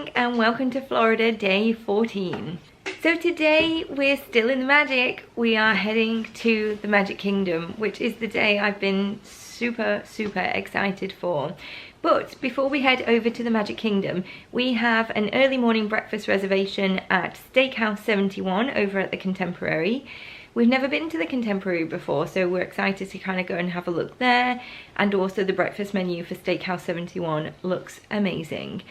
morning and welcome to Florida day 14. So today we're still in the Magic. We are heading to the Magic Kingdom, which is the day I've been super excited for. But before we head over to the Magic Kingdom, we have an early morning breakfast reservation at Steakhouse 71 over at the Contemporary. We've never been to the Contemporary before, so we're excited to kind of go and have a look there. And also the breakfast menu for Steakhouse 71 looks amazing.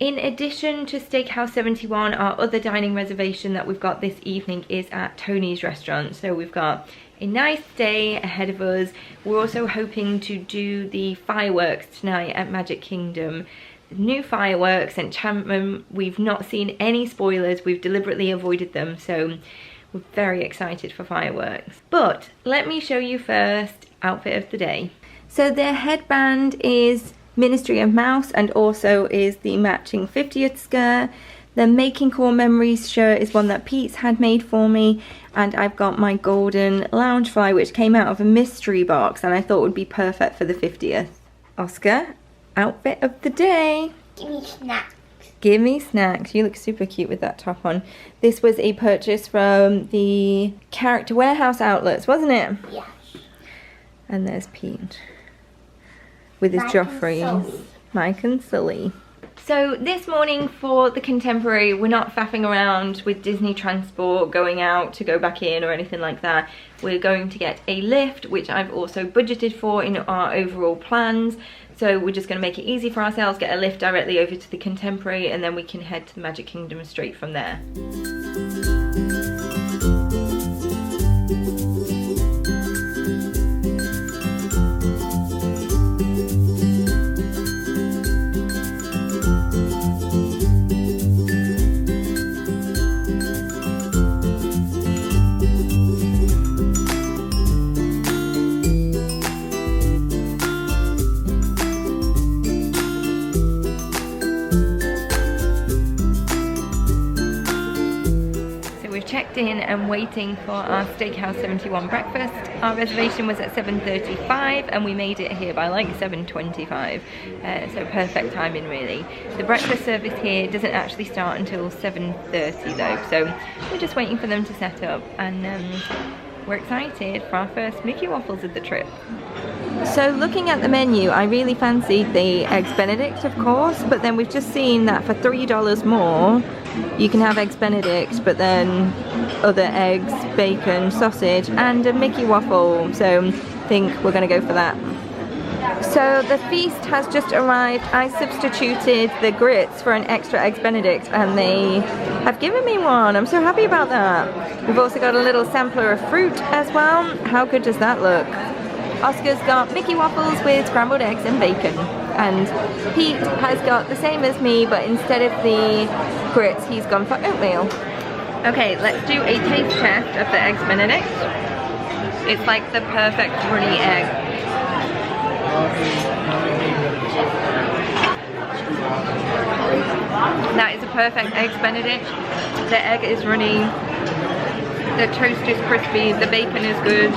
In addition to Steakhouse 71, our other dining reservation that we've got this evening is at Tony's restaurant. So we've got a nice day ahead of us. We're also hoping to do the fireworks tonight at Magic Kingdom. New fireworks, Enchantment. We've not seen any spoilers. We've deliberately avoided them, so we're very excited for fireworks. But let me show you first outfit of the day. So their headband is Ministry of Mouse and also is the matching 50th skirt. The Making Core Memories shirt is one that Pete's had made for me, and I've got my golden Loungefly which came out of a mystery box and I thought would be perfect for the 50th. Oscar, outfit of the day. Give me snacks. Give me snacks. You look super cute with that top on. This was a purchase from the Character Warehouse outlets, wasn't it? Yes. And there's Pete with his Joffreys. Mike and Sully. So this morning for the Contemporary, we're not faffing around with Disney transport, going out to go back in or anything like that. We're going to get a lift, which I've also budgeted for in our overall plans. So we're just going to make it easy for ourselves, get a lift directly over to the Contemporary, and then we can head to the Magic Kingdom straight from there. Checked in and waiting for our Steakhouse 71 breakfast. Our reservation was at 7:35 and we made it here by like 7:25, so perfect timing really. The breakfast service here doesn't actually start until 7:30 though, so we're just waiting for them to set up, and we're excited for our first Mickey Waffles of the trip. So looking at the menu, I really fancied the Eggs Benedict, of course, but then we've just seen that for $3 more you can have Eggs Benedict, but then other eggs, bacon, sausage and a Mickey Waffle, so I think we're going to go for that. So the feast has just arrived. I substituted the grits for an extra Eggs Benedict and they have given me one. I'm so happy about that. We've also got a little sampler of fruit as well. How good does that look? Oscar's got Mickey Waffles with scrambled eggs and bacon, and Pete has got the same as me, but instead of the grits he's gone for oatmeal. Okay, let's do a taste test of the Eggs Benedict. It's like the perfect runny egg. That is a perfect Eggs Benedict. The egg is runny, the toast is crispy, the bacon is good,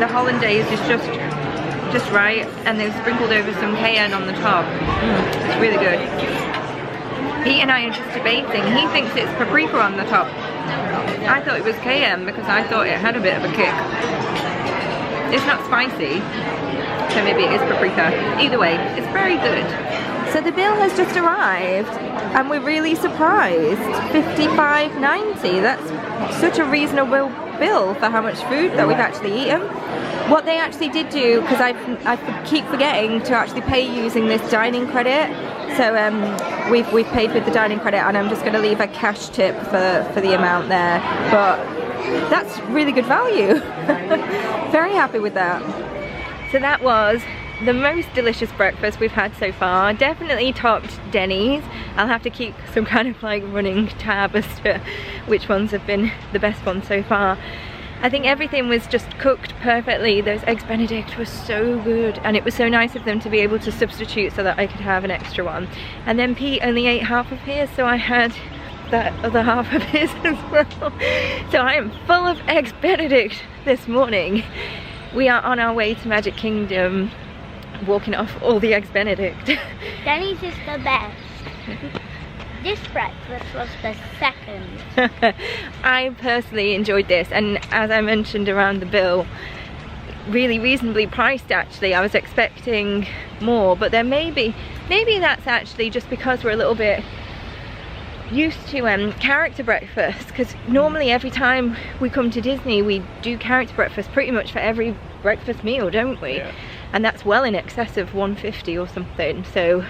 the hollandaise is just right, and they've sprinkled over some cayenne on the top. It's really good. Pete and I are just debating. He thinks it's paprika on the top. I thought it was cayenne because I thought it had a bit of a kick. It's not spicy, so maybe it is paprika. Either way, it's very good. So the bill has just arrived and we're really surprised. $55.90. That's such a reasonable bill for how much food that we've actually eaten. What they actually did do, because I keep forgetting to actually pay using this dining credit, so we've paid with the dining credit, and I'm just going to leave a cash tip for the amount there, but that's really good value. Very happy with that. So that was the most delicious breakfast we've had so far. Definitely topped Denny's. I'll have to keep some kind of like running tab as to which ones have been the best ones so far. I think everything was just cooked perfectly. Those Eggs Benedict were so good, and it was so nice of them to be able to substitute so that I could have an extra one. And then Pete only ate half of his, so I had that other half of his as well. So I am full of Eggs Benedict this morning. We are on our way to Magic Kingdom, walking off all the Eggs Benedict. Denny's is the best. This breakfast was the second. I personally enjoyed this, and as I mentioned around the bill, really reasonably priced actually. I was expecting more, but then maybe that's actually just because we're a little bit used to character breakfast, because normally every time we come to Disney we do character breakfast pretty much for every breakfast meal, don't we? Yeah. And that's well in excess of $150 or something. So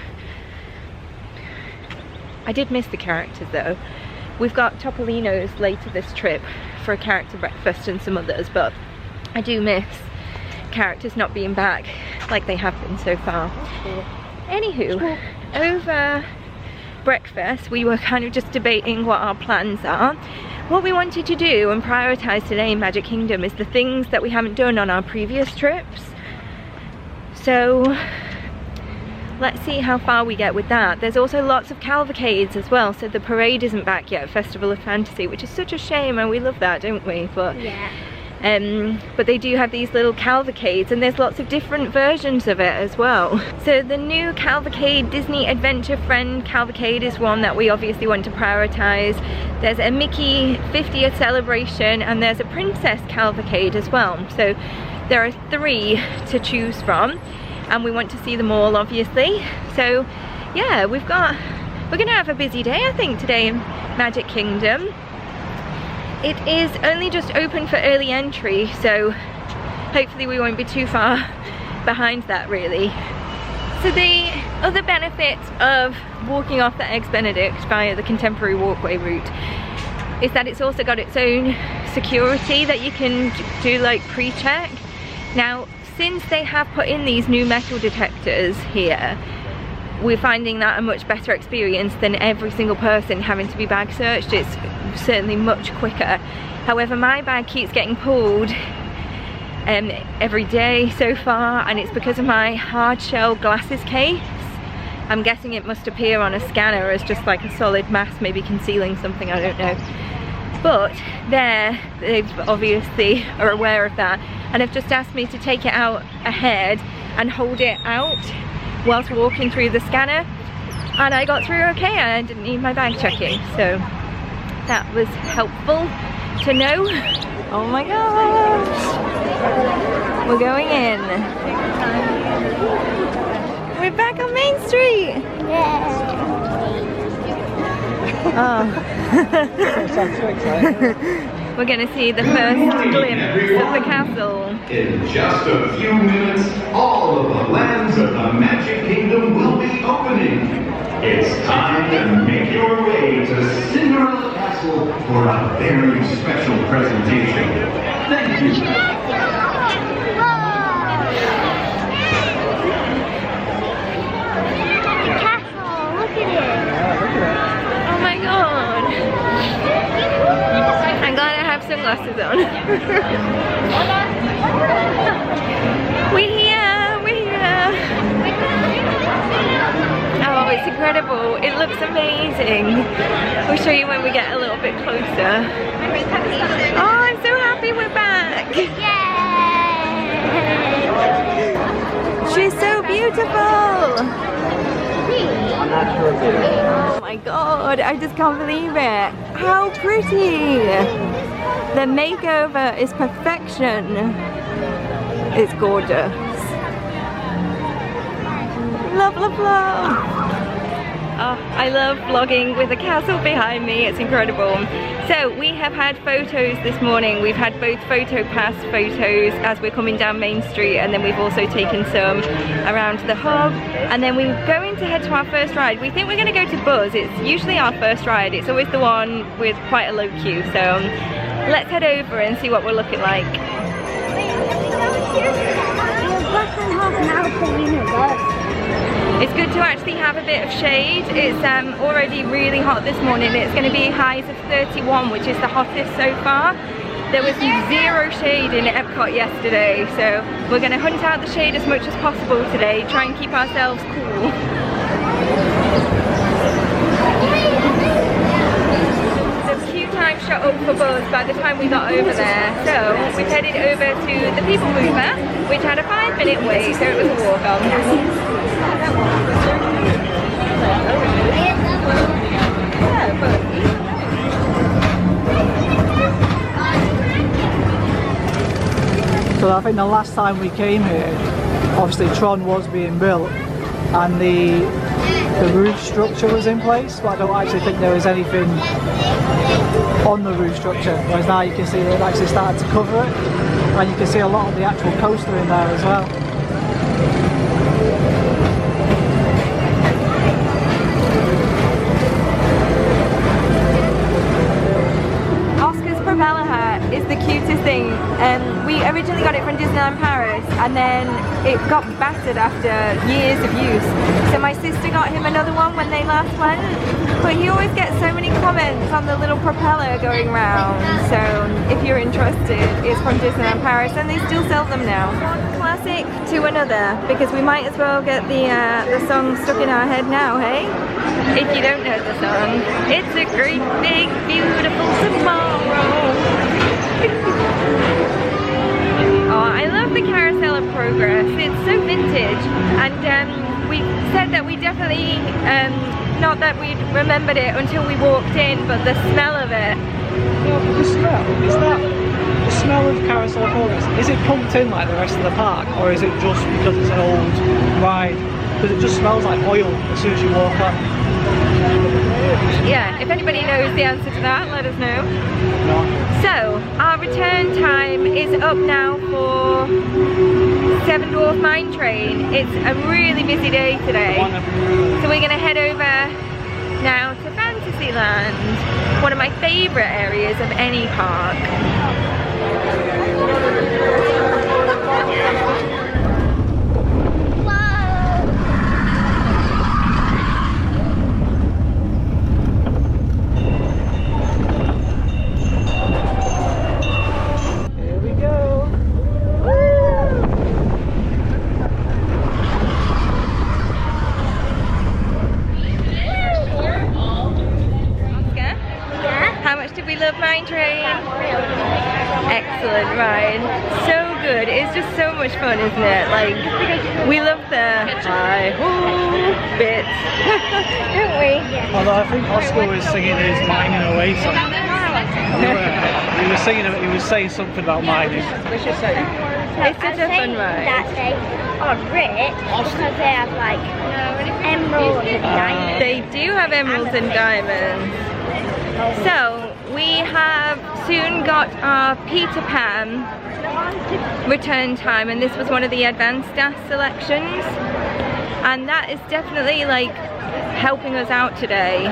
I did miss the characters though. We've got Topolino's later this trip for a character breakfast and some others, but I do miss characters not being back like they have been so far. Anywho, over breakfast we were kind of just debating what our plans are. What we wanted to do and prioritize today in Magic Kingdom is the things that we haven't done on our previous trips. So let's see how far we get with that. There's also lots of cavalcades as well, so the parade isn't back yet, Festival of Fantasy, which is such a shame, and we love that, don't we? But yeah. But they do have these little cavalcades, and there's lots of different versions of it as well. So the new cavalcade, Disney Adventure Friend cavalcade, is one that we obviously want to prioritize. There's a Mickey 50th celebration, and there's a Princess cavalcade as well. So there are 3 to choose from, and we want to see them all obviously. So yeah, we're gonna have a busy day I think today in Magic Kingdom. It is only just open for early entry, so hopefully we won't be too far behind that really. So the other benefit of walking off the Eggs Benedict via the Contemporary Walkway route is that it's also got its own security that you can do like pre-check. Now, since they have put in these new metal detectors here, we're finding that a much better experience than every single person having to be bag searched. It's certainly much quicker. However, my bag keeps getting pulled every day so far, and it's because of my hard shell glasses case. I'm guessing it must appear on a scanner as just like a solid mass, maybe concealing something, I don't know. But they've obviously are aware of that, and have just asked me to take it out ahead and hold it out whilst walking through the scanner, and I got through okay. I didn't need my bag checking, so that was helpful to know. Oh my gosh, we're going in. We're back on Main Street. Yeah. Oh. We're going to see the first glimpse of the castle. In just a few minutes, all of the lands of the Magic Kingdom will be opening. It's time to make your way to Cinderella Castle for a very special presentation. Thank you. Castle, look at it. Oh my god. I'm glad I have sunglasses on. We're here, we're here. Oh, it's incredible. It looks amazing. We'll show you when we get a little bit closer. Oh, I'm so happy we're back. Yay! She's so beautiful. Oh my god, I just can't believe it. How pretty. The makeover is perfection. It's gorgeous. Love, love, love. Oh, I love vlogging with the castle behind me. It's incredible. So we have had photos this morning. We've had both photo pass photos as we're coming down Main Street, and then we've also taken some around the hub, and then we're going to head to our first ride. We think we're going to go to Buzz. It's usually our first ride. It's always the one with quite a low queue. So let's head over and see what we're looking like. It's good to actually have a bit of shade. It's already really hot this morning. It's going to be highs of 31, which is the hottest so far. There was zero shade in Epcot yesterday, so we're going to hunt out the shade as much as possible today, try and keep ourselves cool. The queue time shot up for Buzz by the time we got over there, so we've headed over to the People Mover, which had a 5-minute wait, so it was a walk on. So I think the last time we came here, obviously Tron was being built and the roof structure was in place, but I don't actually think there was anything on the roof structure, whereas now you can see they've actually started to cover it, and you can see a lot of the actual coaster in there as well. Propeller hat is the cutest thing. We originally got it from Disneyland Paris and then it got battered after years of use. So my sister got him another one when they last went, but he always gets so many comments on the little propeller going round. So if you're interested, it's from Disneyland Paris and they still sell them now. One classic to another, because we might as well get the song stuck in our head now, hey? If you don't know the song, it's a great big beautiful tomorrow. Oh, I love the Carousel of Progress. It's so vintage, and we said that we definitely, not that we'd remembered it until we walked in, but the smell of it. Yeah, the smell, is that the smell of Carousel of Progress? Is it pumped in like the rest of the park, or is it just because it's an old ride? Because it just smells like oil as soon as you walk on. Yeah, if anybody knows the answer to that, let us know. No. So, our return time is up now for Seven Dwarf Mine Train. It's a really busy day today. So we're going to head over now to Fantasyland, one of my favourite areas of any park. Excellent ride, so good. It's just so much fun, isn't it? Like, we love the hi-ho bits, don't we? Although I think Oscar was singing his Mining Away song. He was singing, he was saying something about mining. It's such a fun ride. That they are rich because they have like emeralds and diamonds. They do have emeralds and diamonds. So, we have soon got our Peter Pan return time, and this was one of the advanced DAS selections, and that is definitely like helping us out today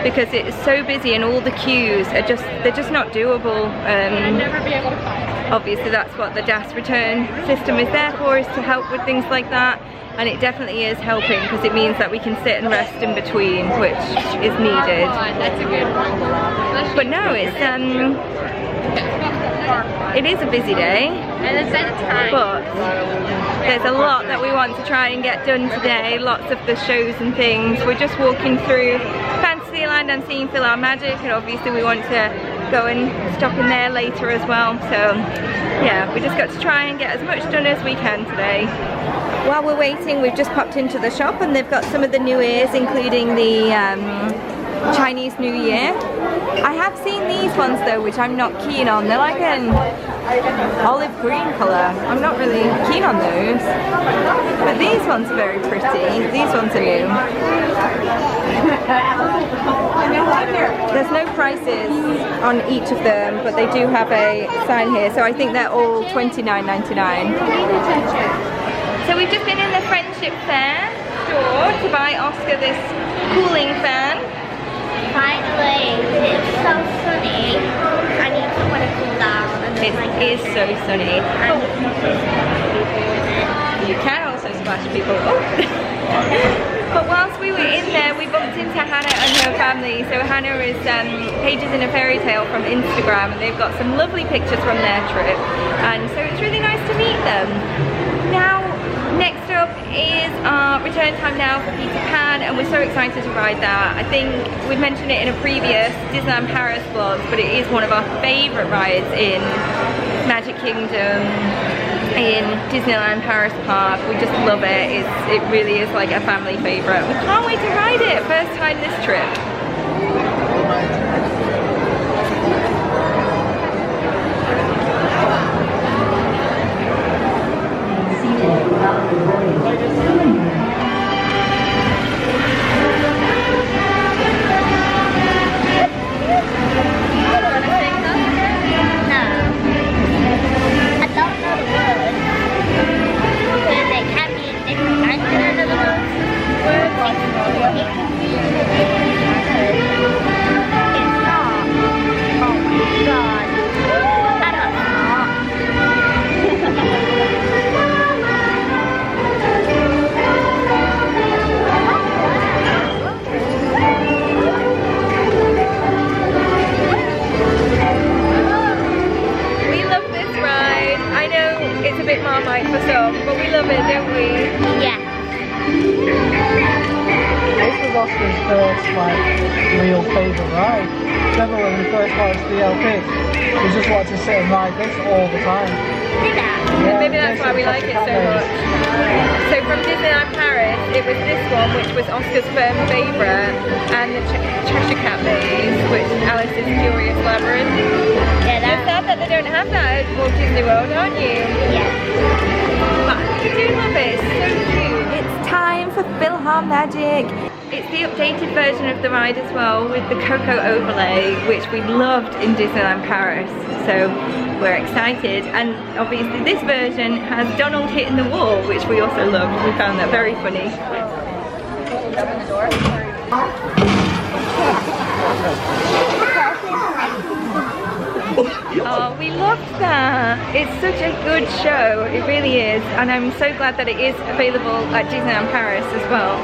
because it's so busy and all the queues are they're just not doable. Obviously that's what the DAS return system is there for, is to help with things like that. And it definitely is helping because it means that we can sit and rest in between, which is needed. That's a good one. But no, it is a busy day, but there's a lot that we want to try and get done today, lots of the shows and things. We're just walking through Fantasyland and seeing Phil Our Magic, and obviously we want to go and stop in there later as well. So yeah, we just got to try and get as much done as we can today. While we're waiting, we've just popped into the shop and they've got some of the new ears, including the Chinese New Year. I have seen these ones though, which I'm not keen on. They're like an olive green colour. I'm not really keen on those. But these ones are very pretty. These ones are new. There's no prices on each of them, but they do have a sign here. So I think they're all $29.99. So we've just been in the Friendship Fair store to buy Oscar this cooling fan. Finally, it's so sunny. I need someone to cool down. It is so sunny. You can also splash people. But whilst we were in there, we bumped into Hannah and her family. So Hannah is Pages in a Fairy Tale from Instagram, and they've got some lovely pictures from their trip. And so it's really nice to meet them. Now, next up is our return time now for Peter Pan, and we're so excited to ride that. I think we've mentioned it in a previous Disneyland Paris vlog, but it is one of our favourite rides in Magic Kingdom, in Disneyland Paris Park. We just love it. It really is like a family favourite. We can't wait to ride it. First time this trip. Marmite for some, but we love it, don't we? Yeah. This was Oscar's first real favourite ride. Remember when we first got his DLP? We just wanted to sit and ride this all the time. Yeah, maybe that's why we like it so much. So from Disneyland Paris, it was this one which was Oscar's firm favourite, and the Cheshire Cat maze, which Alice's Curious Labyrinth. Yeah, You're sad that they don't have that at Walt Disney World, aren't you? Yeah. But I do love it, it's so cute. It's time for Philhar Magic. It's the updated version of the ride as well, with the Coco overlay, which we loved in Disneyland Paris. So we're excited, and obviously this version has Donald hitting the wall, which we also loved. We found that very funny. Oh, we loved that. It's such a good show, it really is, and I'm so glad that it is available at Disneyland Paris as well.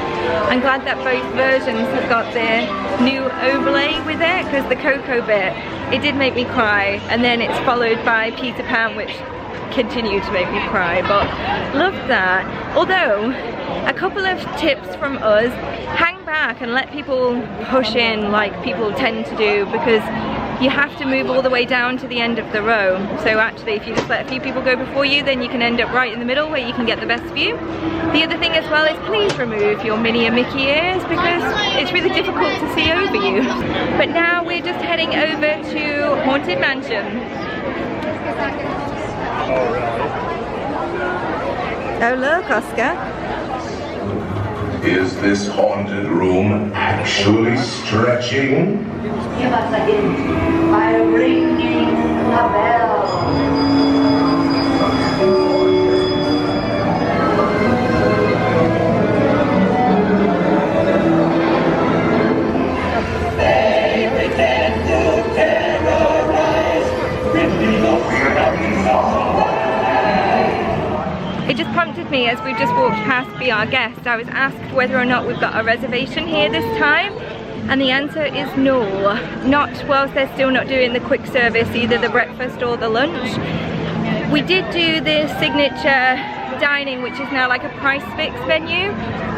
I'm glad that both versions have got their new overlay with it, because the Coco bit, it did make me cry, and then it's followed by Peter Pan, which continued to make me cry, but loved that. Although, a couple of tips from us: hang back and let people push in like people tend to do, because you have to move all the way down to the end of the row. So actually, if you just let a few people go before you, then you can end up right in the middle where you can get the best view. The other thing as well is please remove your Minnie and Mickey ears, because it's really difficult to see over you. But now we're just heading over to Haunted Mansion. Oh look, Oscar. Is this haunted room actually stretching? Give us a hint by ringing the bell. They pretend to terrorize, ripping off your It just prompted me as we just walked past Be Our Guest. I was asked whether or not we've got a reservation here this time, and the answer is no. Not whilst they're still not doing the quick service, either the breakfast or the lunch. We did do the signature dining, which is now like a price fix menu,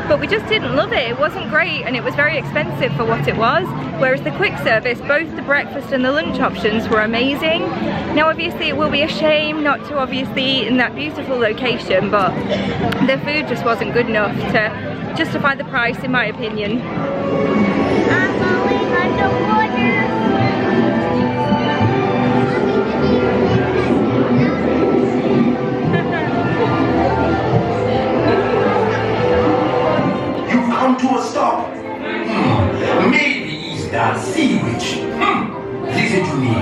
but we just didn't love it. It wasn't great, and it was very expensive for what it was. Whereas the quick service, both the breakfast and the lunch options were amazing. Now obviously it will be a shame not to obviously eat in that beautiful location, but the food just wasn't good enough to justify the price, in my opinion. I'm going underwater. You've come to a stop. Maybe it's that sea witch. Listen to me.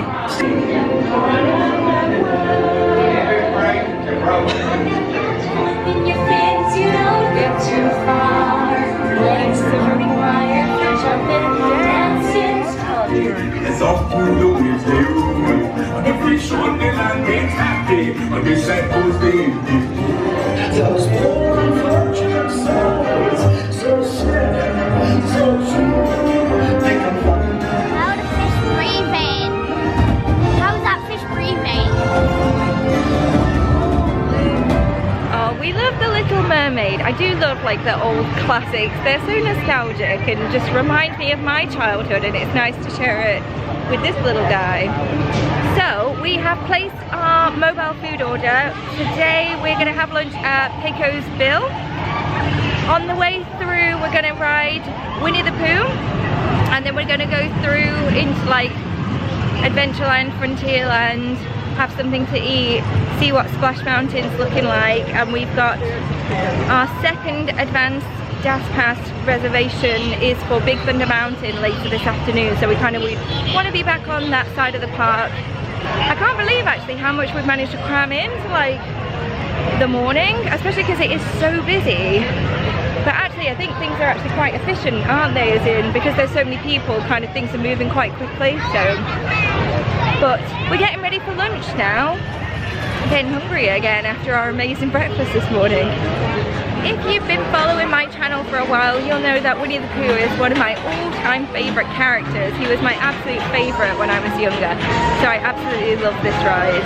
In your fins, you don't get too far. Legs turning wire, jumping, dancing. It's off to the waves they roll. The fish on the land ain't happy, but they said those days. Those poor unfortunate souls, so sad, so true. They come flying down. How the fish breathing? How is that fish breathing? Oh, we love The Little Mermaid. I do love like the old classics. They're so nostalgic and just remind me of my childhood, and it's nice to share it with this little guy. So we have placed our mobile food order. Today we're going to have lunch at Pecos Bill. On the way through we're going to ride Winnie the Pooh, and then we're going to go through into like Adventureland, Frontierland, have something to eat, see what Splash Mountain's looking like, and we've got our second advanced gas pass reservation is for Big Thunder Mountain later this afternoon, so we want to be back on that side of the park. I can't believe actually how much we've managed to cram into like the morning, especially because it is so busy. But actually I think things are actually quite efficient, aren't they, as in because there's so many people, kind of things are moving quite quickly. So, but we're getting ready for lunch now. I'm getting hungry again after our amazing breakfast this morning. If you've been following my channel for a while, you'll know that Winnie the Pooh is one of my all-time favourite characters. He was my absolute favourite when I was younger, so I absolutely love this ride.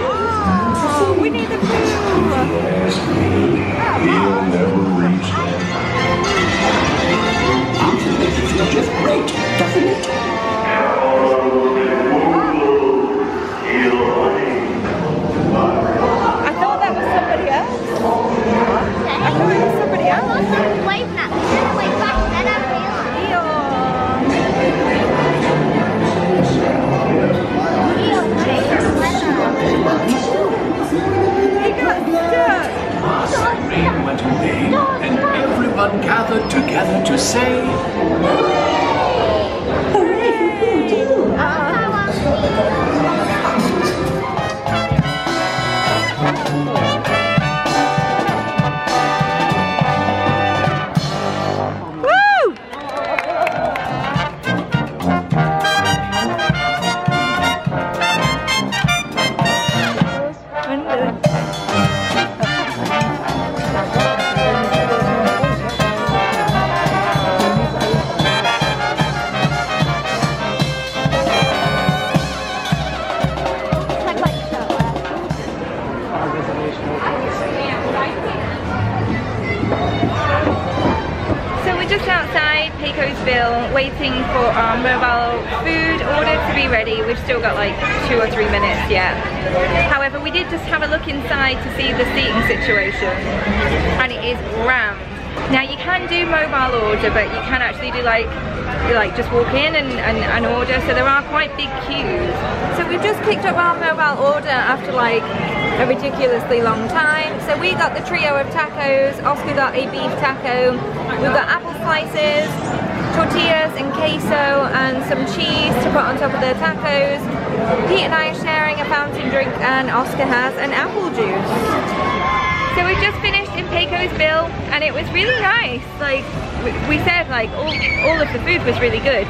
Oh, Winnie the Pooh! He'll never reach them. It feels just great, doesn't it? I thought that was somebody else. I thought it was somebody else. Waving at me. Wait, back then I He got stuck. Rain went away, and everyone gathered together to say, waiting for our mobile food order to be ready. We've still got like 2 or 3 minutes yet. However, we did just have a look inside to see the seating situation, and it is rammed. Now you can do mobile order, but you can actually do like just walk in and order, so there are quite big queues. So we've just picked up our mobile order after like a ridiculously long time. So we got the trio of tacos, Oscar got a beef taco, we've got apple slices, tortillas and queso and some cheese to put on top of the tacos. Pete and I are sharing a fountain drink and Oscar has an apple juice. So we just finished in Pecos bill and it was really nice. Like we said, like all of the food was really good.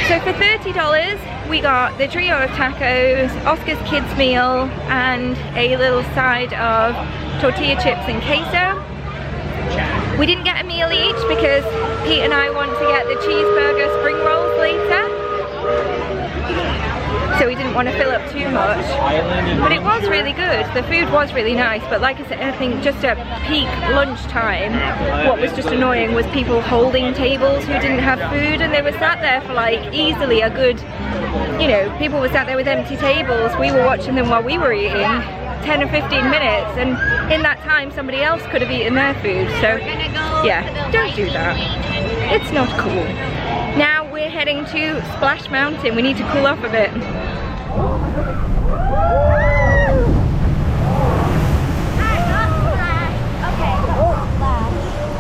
So for $30 we got the trio of tacos, Oscar's kids meal and a little side of tortilla chips and queso. We didn't get a meal each because Pete and I want to get the cheeseburger spring rolls later. So we didn't want to fill up too much. But it was really good. The food was really nice. But like I said, I think just at peak lunchtime, what was just annoying was people holding tables who didn't have food, and they were sat there for like easily a good, you know, people were sat there with empty tables. We were watching them while we were eating. 10 or 15 minutes, and in that time somebody else could have eaten their food. So yeah, don't do that. It's not cool. Now we're heading to Splash Mountain. We need to cool off a bit.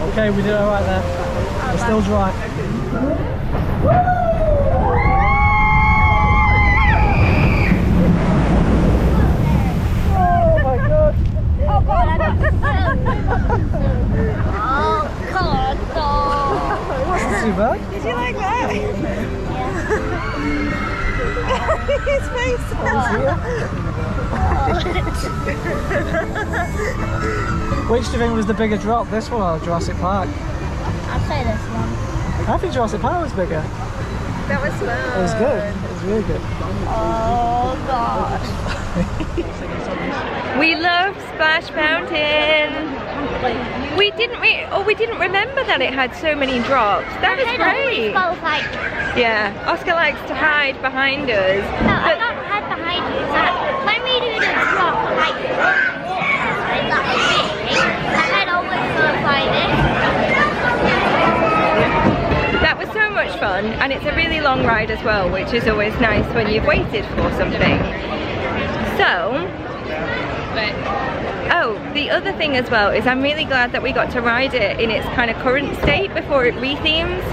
Okay, we did alright there. We're still dry. Oh god, I got oh god, no. It wasn't too bad. Did you like that? Yeah. His face. Which do you think was the bigger drop, this one or Jurassic Park? I'll say this one. I think Jurassic Park was bigger. That was fun. It was good. It was really good. Oh god. We love Splash Mountain. We didn't remember that it had so many drops. That was great. Yeah, Oscar likes to hide behind us. No, I don't hide behind you. When we do the drop, like that big, my head always goes like this. That was so much fun, and it's a really long ride as well, which is always nice when you've waited for something. So, oh, the other thing as well is I'm really glad that we got to ride it in its kind of current state before it rethemes.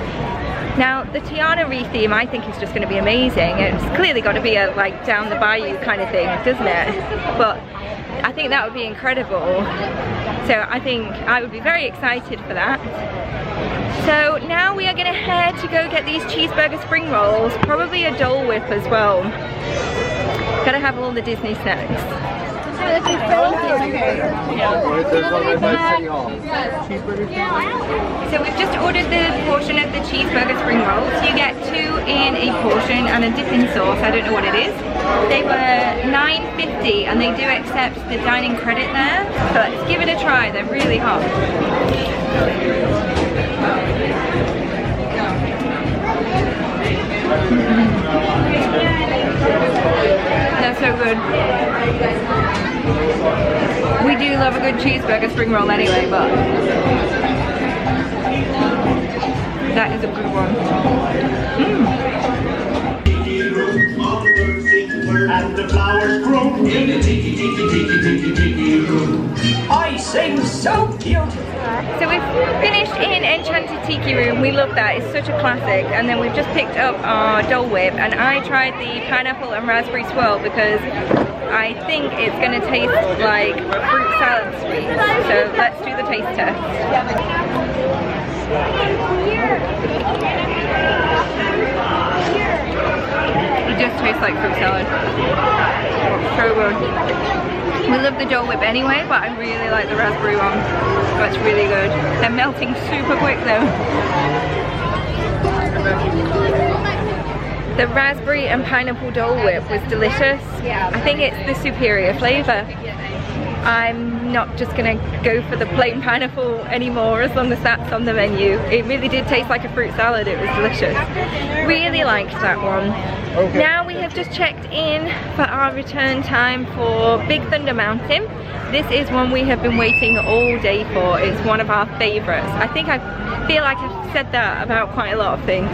Now, the Tiana retheme I think is just going to be amazing. It's clearly got to be a like down the bayou kind of thing, doesn't it? But I think that would be incredible. So I think I would be very excited for that. So now we are going to head to go get these cheeseburger spring rolls, probably a Dole Whip as well. Gotta have all the Disney snacks. So we've just ordered the portion of the cheeseburger spring rolls. You get 2 in a portion and a dipping sauce. I don't know what it is. They were $9.50 and they do accept the dining credit there. So let's give it a try. They're really hot. They're so good. We do love a good cheeseburger spring roll anyway, but that is a good one. And the flowers grow in the tiki tiki tiki tiki tiki room. I sing so beautiful. So we've finished in Enchanted Tiki Room. We love that, it's such a classic. And then we've just picked up our Dole Whip and I tried the pineapple and raspberry swirl because I think it's going to taste like fruit salad sweet. So let's do the taste test. It just tastes like fruit salad. So good. We love the Dole Whip anyway, but I really like the raspberry one. That's really good. They're melting super quick though. The raspberry and pineapple Dole Whip was delicious. I think it's the superior flavour. I'm not just gonna go for the plain pineapple anymore as long as that's on the menu. It really did taste like a fruit salad, it was delicious. Really liked that one. Okay. Now we have just checked in for our return time for Big Thunder Mountain. This is one we have been waiting all day for. It's one of our favourites. I think I feel like I've said that about quite a lot of things.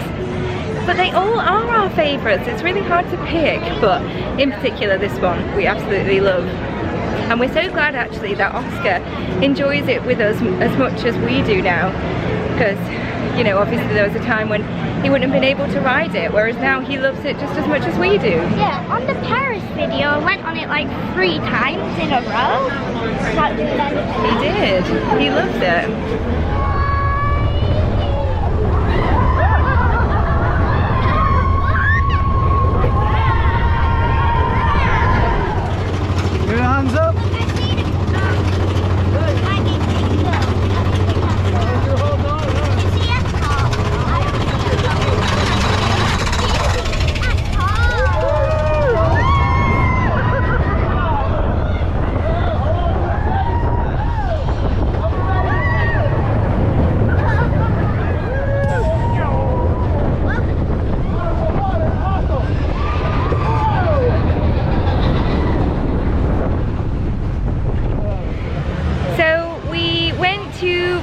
But they all are our favourites. It's really hard to pick, but in particular this one we absolutely love. And we're so glad actually that Oscar enjoys it with us as much as we do now, because you know, obviously there was a time when he wouldn't have been able to ride it, whereas now he loves it just as much as we do. Yeah, on the Paris video I went on it like 3 times in a row. He did. He loves it. Your hands up.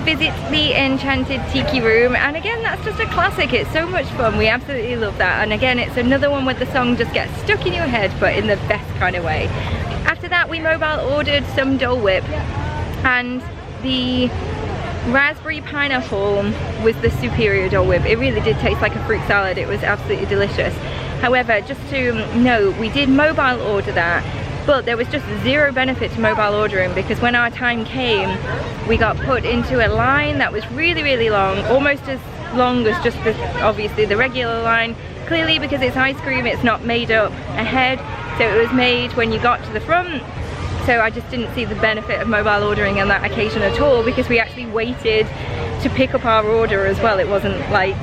Visit the Enchanted Tiki Room, and again that's just a classic. It's so much fun. We absolutely love that, and again it's another one where the song just gets stuck in your head, but in the best kind of way. After that we mobile ordered some Dole Whip, and the raspberry pineapple was the superior Dole Whip. It really did taste like a fruit salad. It was absolutely delicious. However, just to note, we did mobile order that, but there was just zero benefit to mobile ordering, because when our time came we got put into a line that was really long, almost as long as just obviously the regular line. Clearly because it's ice cream it's not made up ahead, so it was made when you got to the front. So I just didn't see the benefit of mobile ordering on that occasion at all, because we actually waited to pick up our order as well. It wasn't like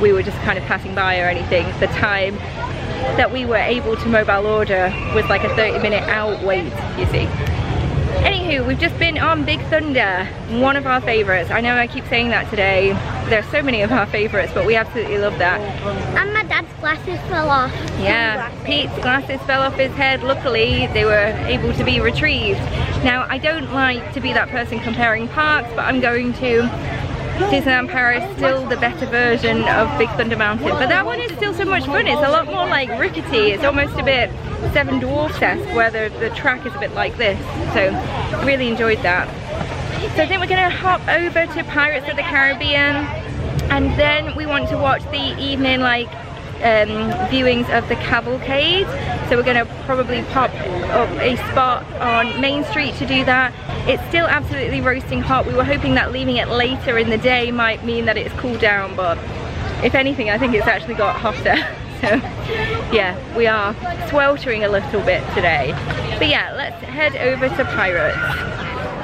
we were just kind of passing by or anything. The time that we were able to mobile order was like a 30-minute out wait, you see. Anywho, we've just been on Big Thunder, one of our favourites. I know I keep saying that today. There are so many of our favourites, but we absolutely love that. And my dad's glasses fell off. Yeah, Pete's glasses fell off his head. Luckily, they were able to be retrieved. Now, I don't like to be that person comparing parks, but I'm going to. Disneyland Paris, still the better version of Big Thunder Mountain, but that one is still so much fun. It's a lot more like rickety. It's almost a bit Seven Dwarfs-esque, where the track is a bit like this. So really enjoyed that. So I think we're gonna hop over to Pirates of the Caribbean, and then we want to watch the evening like viewings of the cavalcade. So we're gonna probably pop up a spot on Main Street to do that. It's still absolutely roasting hot. We were hoping that leaving it later in the day might mean that it's cooled down, but if anything, I think it's actually got hotter. So yeah, we are sweltering a little bit today. But yeah, let's head over to Pirates.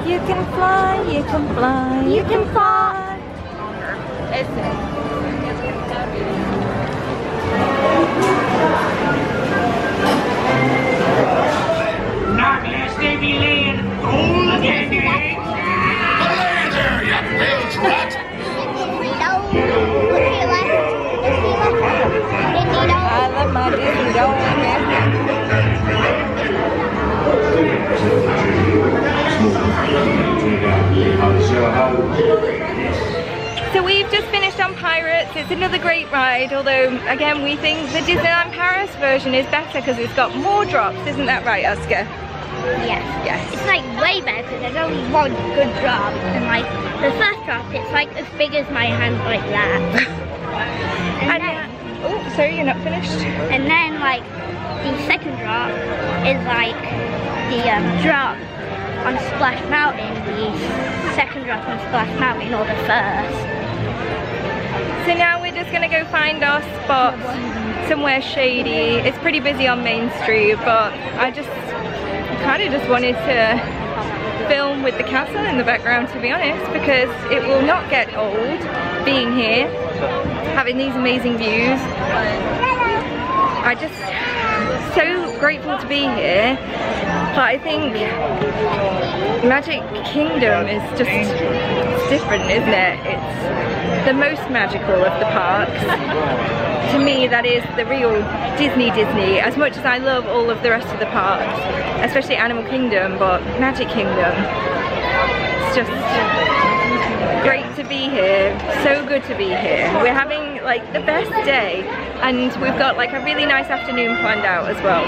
You can fly, you can fly, you can fly. Not lest they be laying golden eggs. There, you bilge rat! I love my Disney dog, So we've just finished on Pirates. It's another great ride, although again we think the Disneyland Paris version is better because it's got more drops. Isn't that right, Oscar? Yes. Yes. It's like way better because there's only one good drop, and like the first drop, it's like as big as my hand, like that. And then, oh, sorry, you're not finished. and then like the second drop is like the drop on Splash Mountain, the second drop on Splash Mountain, or the first. So now we're just gonna go find our spot somewhere shady. It's pretty busy on Main Street, but I kind of just wanted to film with the castle in the background, to be honest, because it will not get old being here, having these amazing views. I just so grateful to be here, but I think Magic Kingdom is just, it's different, isn't it? It's the most magical of the parks. To me, that is the real Disney, as much as I love all of the rest of the parks, especially Animal Kingdom, but Magic Kingdom, it's just great to be here, so good to be here. We're having like the best day, and we've got like a really nice afternoon planned out as well.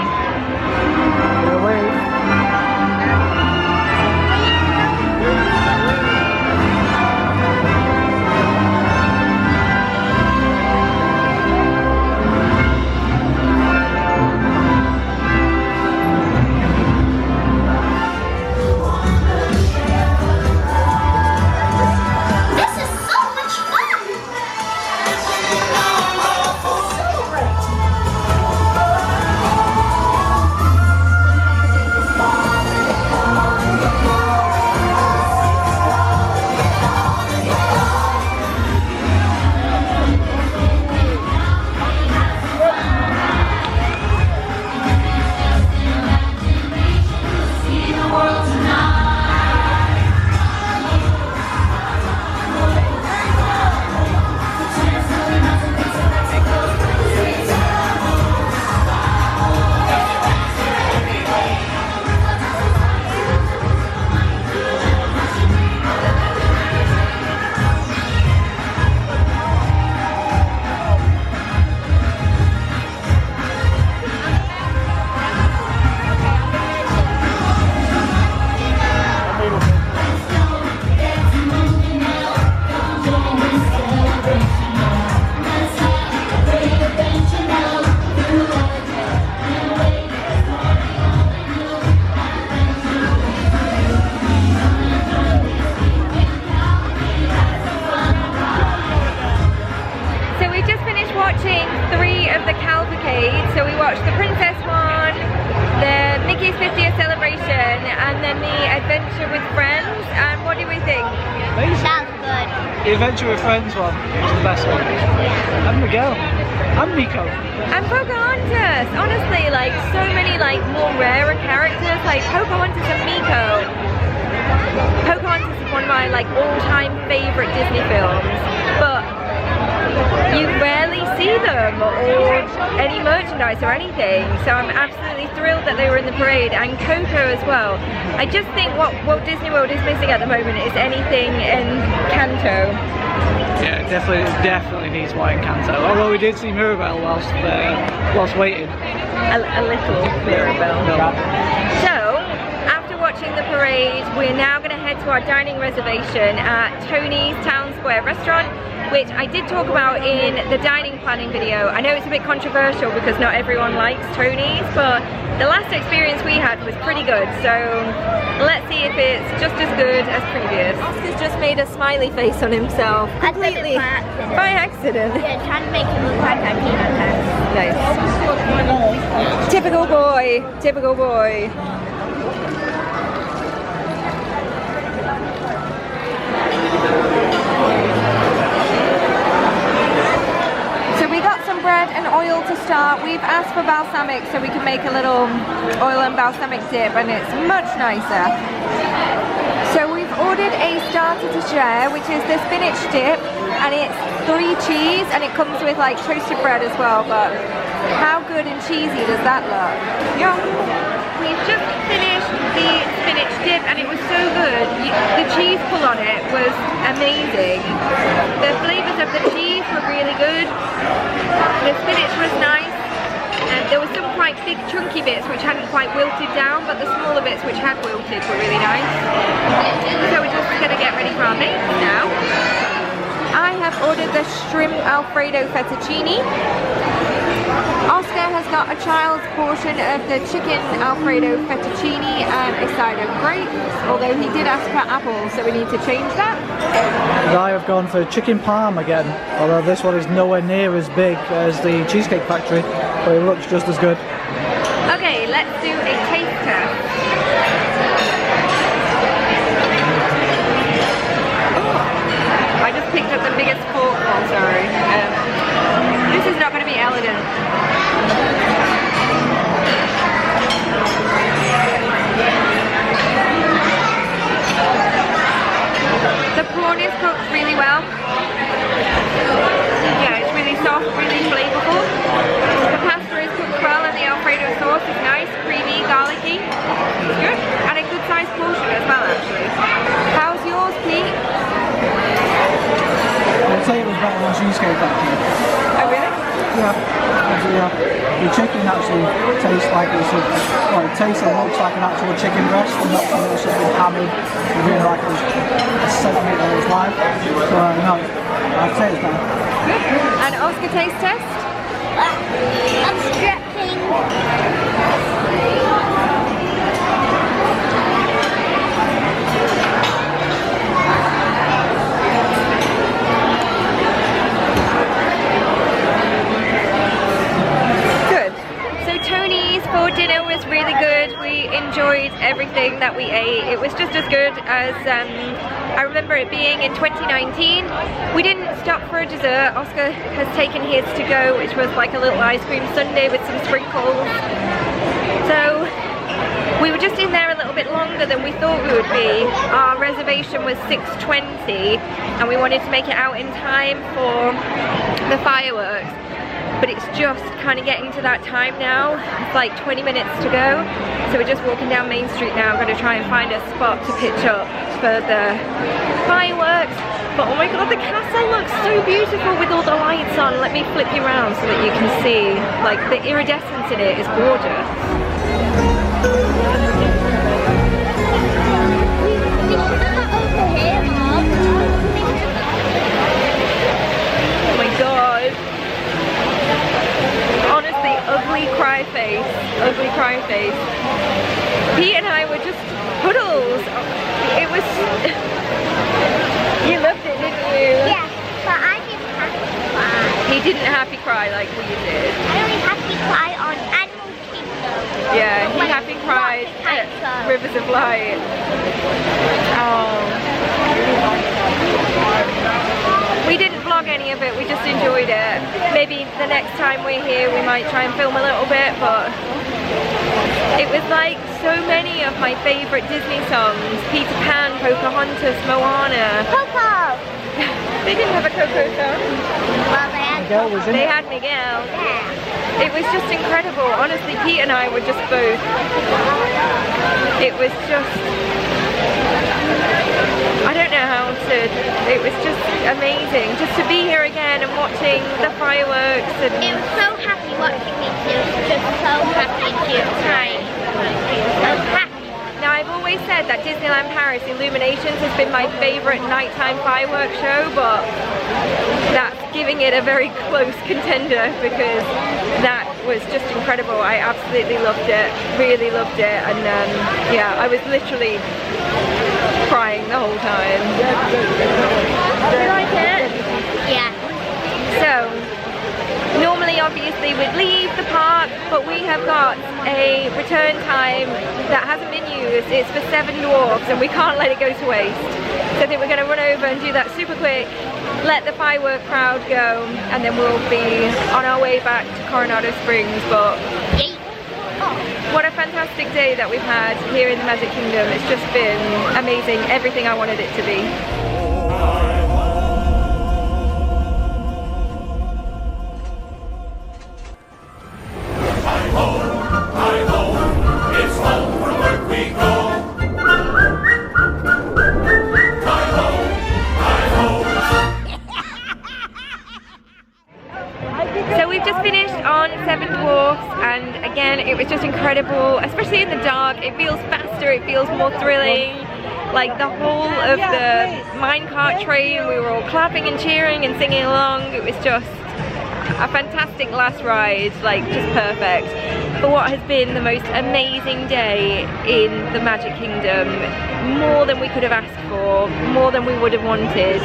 The Adventure with Friends one was the best one. And Miguel. And Peco. And Pocahontas. Honestly, like so many like more rarer characters, like Pocahontas and Peco. Pocahontas is one of my like all-time favorite Disney films, but you rarely see them or any merchandise or anything, so I'm absolutely thrilled that they were in the parade, and Coco as well. I just think what Walt Disney World is missing at the moment is anything in Canto. Yeah, definitely needs more Encanto. Although we did see Mirabelle whilst waiting. A little Mirabelle. So, after watching the parade, we're now going to head to our dining reservation at Tony's Town Square restaurant, which I did talk about in the dining planning video. I know it's a bit controversial because not everyone likes Tony's, but the last experience we had was pretty good, so let's see if it's just as good as previous. Oscar's just made a smiley face on himself, completely by accident. Yeah, trying to make it look like I'm peanut head. Nice. Typical boy, typical boy. So we got some bread and oil to start. We've asked for balsamic so we can make a little oil and balsamic dip, and it's much nicer. So we've ordered a starter to share, which is the spinach dip, and it's 3 cheese, and it comes with like toasted bread as well, but how good and cheesy does that look? Yum! We've just finished the spinach dip and it was so good. The cheese pull on it was amazing. The flavours of the cheese were really good. The spinach was nice. And there were some quite big chunky bits which hadn't quite wilted down, but the smaller bits which had wilted were really nice. So we're just going to get ready for our mains now. I have ordered the shrimp Alfredo fettuccine. Oscar has got a child's portion of the chicken Alfredo fettuccine and a side of grapes, although he did ask for apples, so we need to change that. And I have gone for chicken parm again, although this one is nowhere near as big as the Cheesecake Factory, but it looks just as good. Okay, let's do a taste test. I just picked up the biggest forkful, sorry. This is not going to be elegant. The prawn is cooked really well. Yeah, it's really soft, really flavorful. The pasta is cooked well and the Alfredo sauce is nice, creamy, garlicky. It's good. And a good sized portion as well, actually. How's yours, Pete? I'd say it was better than Cheesecake Factory. Oh, really? Yeah. The chicken actually tastes like it tastes and looks like an actual chicken breast, and not something that's just been hammered within like a centimetre of its life. So no, I'd say it's better. Good. And Oscar taste test? I'm stretching. For dinner was really good. We enjoyed everything that we ate. It was just as good as I remember it being in 2019. We didn't stop for a dessert. Oscar has taken his to go, which was like a little ice cream sundae with some sprinkles. So we were just in there a little bit longer than we thought we would be. Our reservation was 6:20 and we wanted to make it out in time for the fireworks. But it's just kind of getting to that time now. It's like 20 minutes to go. So we're just walking down Main Street now. I'm going to try and find a spot to pitch up for the fireworks. But oh my god, the castle looks so beautiful with all the lights on. Let me flip you around so that you can see. Like, the iridescence in it is gorgeous. Oh my god. Honestly, ugly cry face. Ugly cry face. Pete and I were just puddles. It was... You loved it, didn't you? Yeah, but I didn't happy cry. He didn't happy cry like we did. I only happy cry on Animal Kingdom. Yeah, he happy cried at Rivers of Light. Oh. We didn't vlog any of it, we just enjoyed it. Maybe the next time we're here we might try and film a little bit, but it was like so many of my favourite Disney songs. Peter Pan, Pocahontas, Moana. Coco! They didn't have a Coco song. Well, they had Miguel was in They it. had Miguel. Yeah. It was just incredible. Honestly, Pete and I were just both. It was just... I don't know how to shattered. It was just amazing just to be here again and watching the fireworks. And It was so happy watching me too. Just so happy to try. So happy. now I've always said that Disneyland Paris Illuminations has been my favourite nighttime fireworks show, but that's giving it a very close contender because that was just incredible. I absolutely loved it, really loved it, and yeah, I was literally crying the whole time. Did you like it? Yeah. So, normally obviously we'd leave the park, but we have got a return time that hasn't been used. It's for 7 Dwarfs and we can't let it go to waste. So I think we're going to run over and do that super quick, let the firework crowd go, and then we'll be on our way back to Coronado Springs. But what a fantastic day that we've had here in the Magic Kingdom. It's just been amazing, everything I wanted it to be. So we've just finished on 7 Dwarfs, and again it was just incredible, especially in the dark. It feels faster, it feels more thrilling. Like the whole of the minecart train, we were all clapping and cheering and singing along. It was just a fantastic last ride, like just perfect. For what has been the most amazing day in the Magic Kingdom, more than we could have asked for, more than we would have wanted.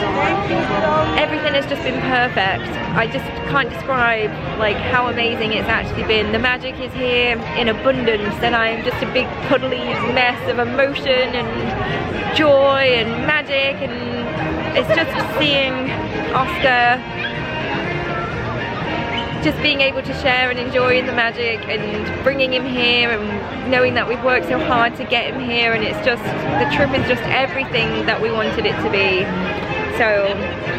Everything has just been perfect. I just can't describe like how amazing it's actually been. The magic is here in abundance, and I'm just a big puddly mess of emotion and joy and magic, and it's just seeing Oscar just being able to share and enjoy the magic and bringing him here and knowing that we've worked so hard to get him here, and it's just, the trip is just everything that we wanted it to be. So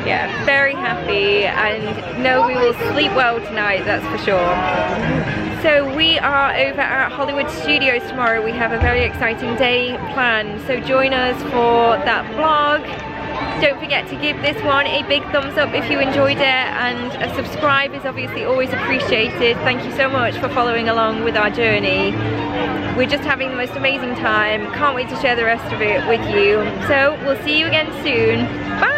yeah, very happy, and know we will sleep well tonight, that's for sure. So we are over at Hollywood Studios tomorrow. We have a very exciting day planned, so join us for that vlog. Don't forget to give this one a big thumbs up if you enjoyed it, and a subscribe is obviously always appreciated. Thank you so much for following along with our journey. We're just having the most amazing time. Can't wait to share the rest of it with you. So we'll see you again soon. Bye!